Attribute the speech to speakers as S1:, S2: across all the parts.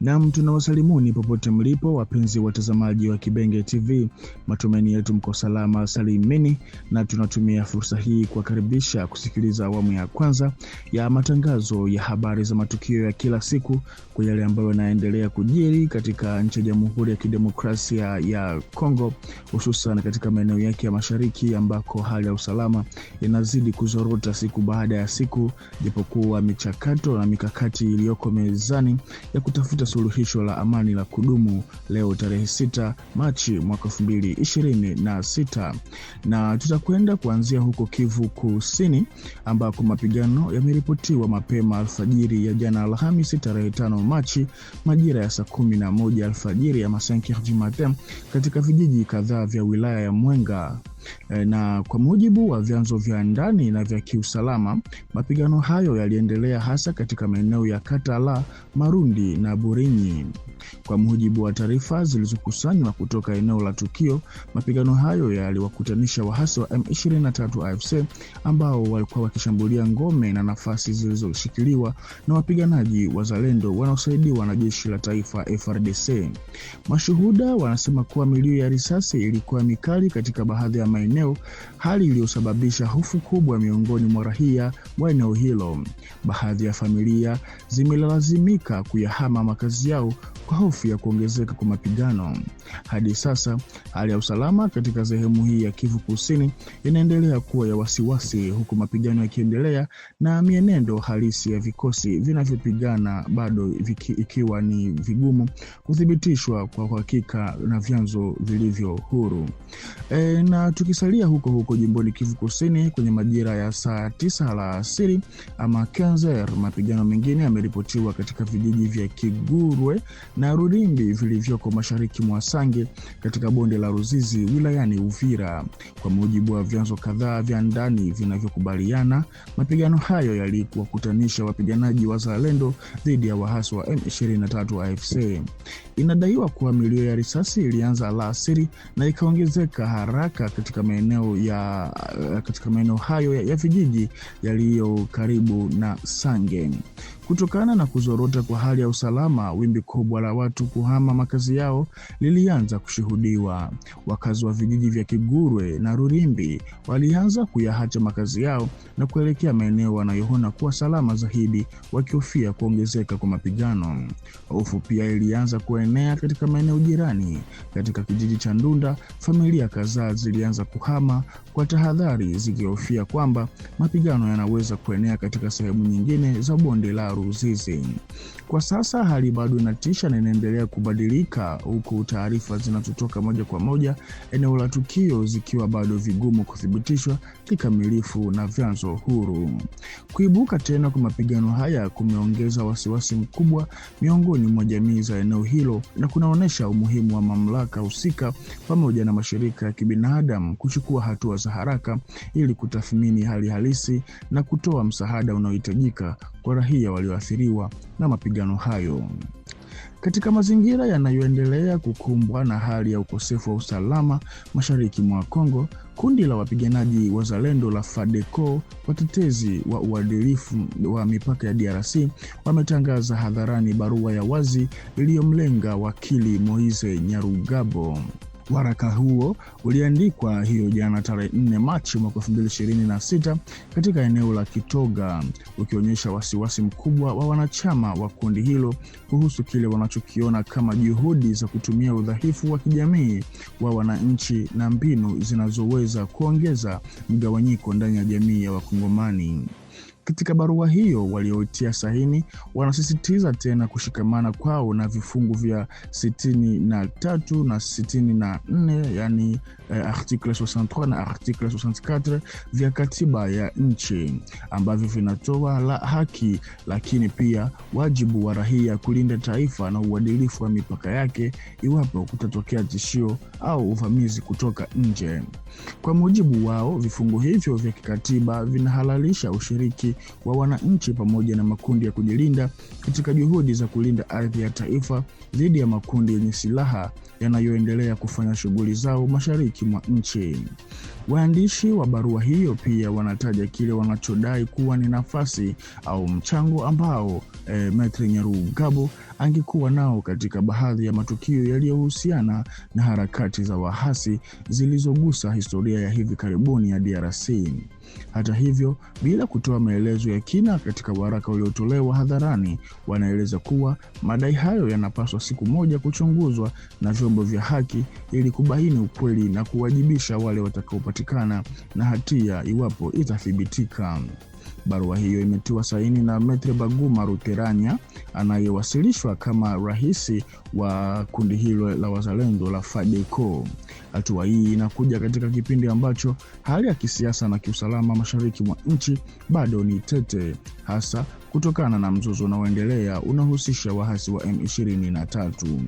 S1: Naam, tunawasalimuni popote mlipo wapenzi watazamaji wa Kibenge TV. Matumaini yetu mko salama salimini, na tunatumia fursa hii kuwakaribisha kusikiliza awamu ya kwanza ya matangazo ya habari za matukio ya kila siku kwa yale ambayo yanaendelea kujiri katika nchi ya Jamhuri ya Kidemokrasia ya Kongo, hususan katika maeneo yake ya mashariki ambako hali ya usalama inazidi kuzorota siku baada ya siku, japokuwa michakato na mikakati iliyoko mezani ya kutafuta suluhisho la amani la kudumu leo tarehe 6 Machi mwaka 2026. Na tutakwenda kuanzia huko Kivu Kusini ambako mapigano yameripotiwa mapema alfajiri ya jana Alhamisi tarehe 5 Machi majira ya saa 11 alfajiri ya 5 du matin katika vijiji kadhaa vya wilaya ya Mwenga. Na kwa mujibu wa vyanzo vya ndani na vya kiusalama, mapigano hayo yaliendelea hasa katika maeneo ya Katala, Marundi na Burinyi. Kwa mujibu wa taarifa zilizokusanywa kutoka eneo la tukio, mapigano hayo yaliwakutanisha waasi wa M23 AFC ambao walikuwa wakishambulia ngome na nafasi zilizoshikiliwa na wapiganaji wazalendo wanaosaidiwa na jeshi la taifa FARDC. Mashuhuda wanasema kuwa milio ya risasi ilikuwa mikali katika baadhi ya maeneo, hali iliyosababisha hofu kubwa miongoni mwa raia wa eneo hilo. Baadhi ya familia zimelazimika kuyahama makazi yao kwa hofu ya kuongezeka kwa mapigano. Hadi sasa hali ya usalama katika sehemu hii ya Kivu Kusini inaendelea kuwa ya wasiwasi, huku mapigano yakiendelea na mienendo halisi ya vikosi vinavyopigana bado ikiwa ni vigumu kuthibitishwa kwa hakika na vyanzo vilivyo huru. Na tukisalia huko jimboni Kivu Kusini kwenye majira ya saa 9 alasiri ama 15, mapigano mengine yameripotiwa katika vijiji vya Kigurwe na Rurimbi vilivyoko mashariki mwa Sange katika bonde la Ruzizi wilayani Uvira. Kwa mujibu wa vyanzo kadhaa vya ndani vinavyokubaliana, mapigano hayo yalikuwakutanisha wapiganaji wazalendo dhidi ya waasi wa M23 AFC. Inadaiwa kuwa milio ya risasi ilianza alasiri na ikaongezeka haraka katika maeneo hayo ya vijiji yaliyo karibu na Sange. Kutokana na kuzorota kwa hali ya usalama, wimbi kubwa la watu kuhama makazi yao lilianza kushuhudiwa. Wakazi wa vijiji vya Kigurwe na Rurimbi walianza kuyaacha makazi yao na kuelekea maeneo wanayoona kuwa salama zaidi, wakihofia kuongezeka kwa mapigano. Hofu pia ilianza kuenea katika maeneo jirani. Katika kijiji cha Ndunda, familia kadhaa zilianza kuhama kwa tahadhari, zikihofia kwamba mapigano yanaweza kuenea katika sehemu nyingine za bonde la Ruzizi. Kwa sasa hali bado inatisha na inaendelea kubadilika, huku taarifa zinazotoka moja kwa moja eneo la tukio zikiwa bado vigumu kuthibitishwa kikamilifu na vyanzo huru. Kuibuka tena kwa mapigano haya kumeongeza wasiwasi mkubwa miongoni mwa jamii za eneo hilo na kunaonesha umuhimu wa mamlaka husika pamoja na mashirika ya kibinadamu kuchukua hatua za haraka ili kutathmini hali halisi na kutoa msaada unaohitajika kwa raia walioathiriwa na mapigano hayo. Katika mazingira yanayoendelea kukumbwa na hali ya ukosefu wa usalama mashariki mwa Kongo, kundi la wapiganaji wazalendo la FADECO, watetezi wa uadilifu wa mipaka ya DRC, wametangaza hadharani barua ya wazi iliyomlenga wakili Moise Nyarugabo. Waraka huo uliandikwa hiyo jana tarehe 4 Machi mwaka 2026 katika eneo la Kitoga, ukionyesha wasiwasi mkubwa wa wanachama wa kundi hilo kuhusu kile wanachokiona kama juhudi za kutumia udhaifu wa kijamii wa wananchi na mbinu zinazoweza kuongeza mgawanyiko ndani ya jamii ya Wakongomani. Katika barua hiyo walioitia sahini wanasisitiza tena kushikamana kwao na vifungu vya 63 na 64, yani article 63 na article 64 vya katiba ya nchi ambavyo vinatoa haki lakini pia wajibu wa raia kulinda taifa na uadilifu wa mipaka yake iwapo kutatokea tishio au uvamizi kutoka nje. Kwa mujibu wao, vifungu hivyo vya kikatiba vinahalalisha ushiriki wa wananchi pamoja na makundi ya kujilinda katika juhudi za kulinda ardhi ya taifa dhidi ya makundi yenye silaha yanayoendelea kufanya shughuli zao mashariki mwa nchi. Waandishi wa barua hiyo pia wanataja kile wanachodai kuwa ni nafasi au mchango ambao Maitre Nyarugabo angekuwa nao katika baadhi ya matukio yaliyohusiana na harakati za wahasi zilizogusa historia ya hivi karibuni ya DRC. Hata hivyo, bila kutoa maelezo ya kina katika waraka uliotolewa hadharani, wanaeleza kuwa madai hayo yanapaswa siku moja kuchunguzwa na vyombo vya haki ili kubaini ukweli na kuwajibisha wale watakaopatikana na hatia iwapo itathibitika. Barua hiyo imetiwa saini na Maitre Baguma Ruteranya anayewasilishwa kama rais wa kundi hilo la wazalendo la FADECO. Hatua hii inakuja katika kipindi ambacho hali ya kisiasa na kiusalama mashariki mwa nchi bado ni tete, hasa kutokana na mzozo unaoendelea unahusisha waasi wa M23.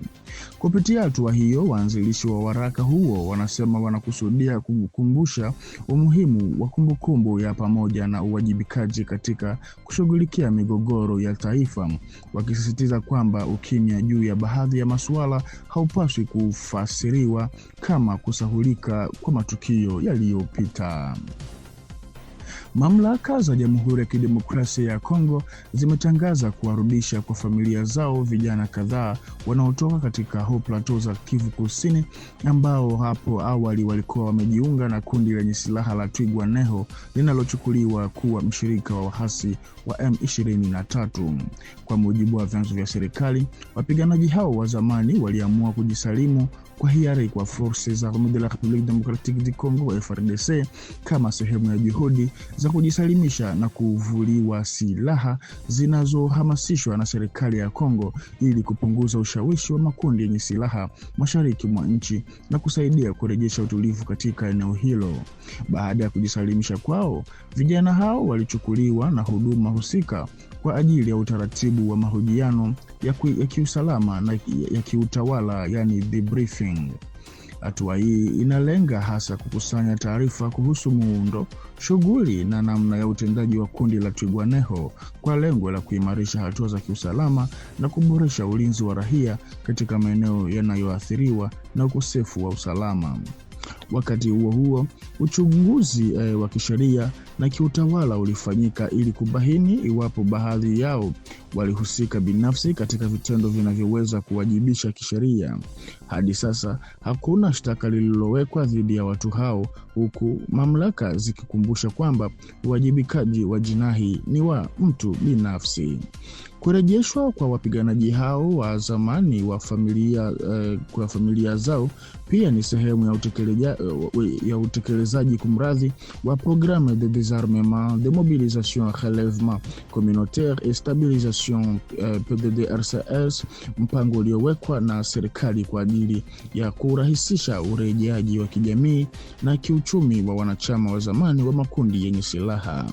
S1: Kupitia hatua hiyo, waanzilishi wa waraka huo wanasema wanakusudia kukumbusha umuhimu wa kumbukumbu ya pamoja na uwajibikaji katika kushughulikia migogoro ya taifa, wakisisitiza kwamba ukimya juu ya baadhi ya masuala haupaswi kufasiriwa kama kusahulika kwa matukio yaliyopita. Mamlaka za Jamhuri ya Kidemokrasia ya Kongo zimetangaza kuwarudisha kwa familia zao vijana kadhaa wanaotoka katika Haut Plateau za Kivu Kusini ambao hapo awali walikuwa wamejiunga na kundi lenye silaha la Twirwaneho linalochukuliwa kuwa mshirika wa waasi wa M23. Kwa mujibu wa vyanzo vya serikali, wapiganaji hao wa zamani waliamua kujisalimu kwa hiari kwa Forces Armées de la République Démocratique du Congo FARDC kama sehemu ya juhudi za kujisalimisha na kuvuliwa silaha zinazohamasishwa na serikali ya Kongo ili kupunguza ushawishi wa makundi yenye silaha mashariki mwa nchi na kusaidia kurejesha utulivu katika eneo hilo. Baada ya kujisalimisha kwao, vijana hao walichukuliwa na huduma husika kwa ajili ya utaratibu wa mahojiano ya kiusalama na ya kiutawala, yani debriefing. Hatua hii inalenga hasa kukusanya taarifa kuhusu muundo, shughuli na namna ya utendaji wa kundi la Twirwaneho kwa lengo la kuimarisha hatua za kiusalama na kuboresha ulinzi wa raia katika maeneo yanayoathiriwa na ukosefu wa usalama. Wakati huo huo, uchunguzi wa kisheria na kiutawala ulifanyika ili kubaini iwapo baadhi yao walihusika binafsi katika vitendo vinavyoweza kuwajibisha kisheria. Hadi sasa hakuna shtaka lililowekwa dhidi ya watu hao, huku mamlaka zikikumbusha kwamba uwajibikaji wa jinai ni wa mtu binafsi. Kurejeshwa kwa wapiganaji hao wa zamani wa kwa familia zao pia ni sehemu ya utekelezaji wa programme de désarmement, de mobilisation, relèvement communautaire et stabilisation PDDRCS, mpango uliowekwa na serikali kwa ajili ya kurahisisha urejeaji wa kijamii na kiuchumi wa wanachama wa zamani wa makundi yenye silaha.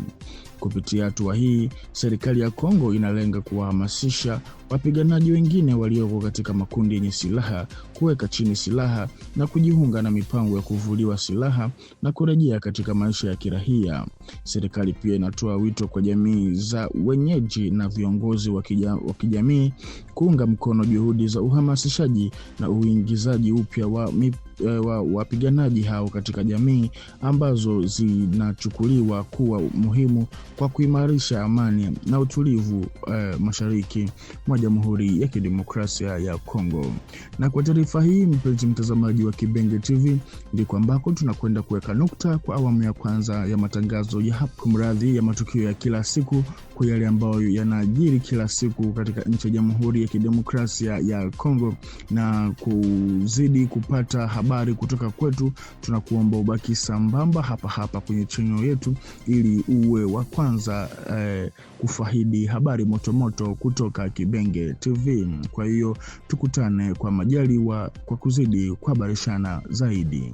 S1: Kupitia hatua hii, serikali ya Kongo inalenga kuwahamasisha wapiganaji wengine walioko katika makundi yenye silaha kuweka chini silaha na kujiunga na mipango ya kuvuliwa silaha na kurejea katika maisha ya kiraia. Serikali pia inatoa wito kwa jamii za wenyeji na viongozi wa kijamii kuunga mkono juhudi za uhamasishaji na uingizaji upya wa wapiganaji hao katika jamii ambazo zinachukuliwa kuwa muhimu kwa kuimarisha amani na utulivu mashariki mwa Jamhuri ya Kidemokrasia ya Kongo. Na kwa taarifa hii, mpenzi mtazamaji wa Kibenge TV, ndiko ambako tunakwenda kuweka nukta kwa awamu ya kwanza ya matangazo ya hapo kumradhi ya matukio ya kila siku kwa yale ambayo yanajiri kila siku katika nchi ya Jamhuri ya Kidemokrasia ya Kongo. Na kuzidi kupata habari kutoka kwetu, tunakuomba ubaki sambamba hapa kwenye channel yetu ili uwe wa kwanza kufaidi habari motomoto kutoka Kibenge TV. Kwa hiyo tukutane kwa majaliwa kwa kuzidi kuhabarishana zaidi.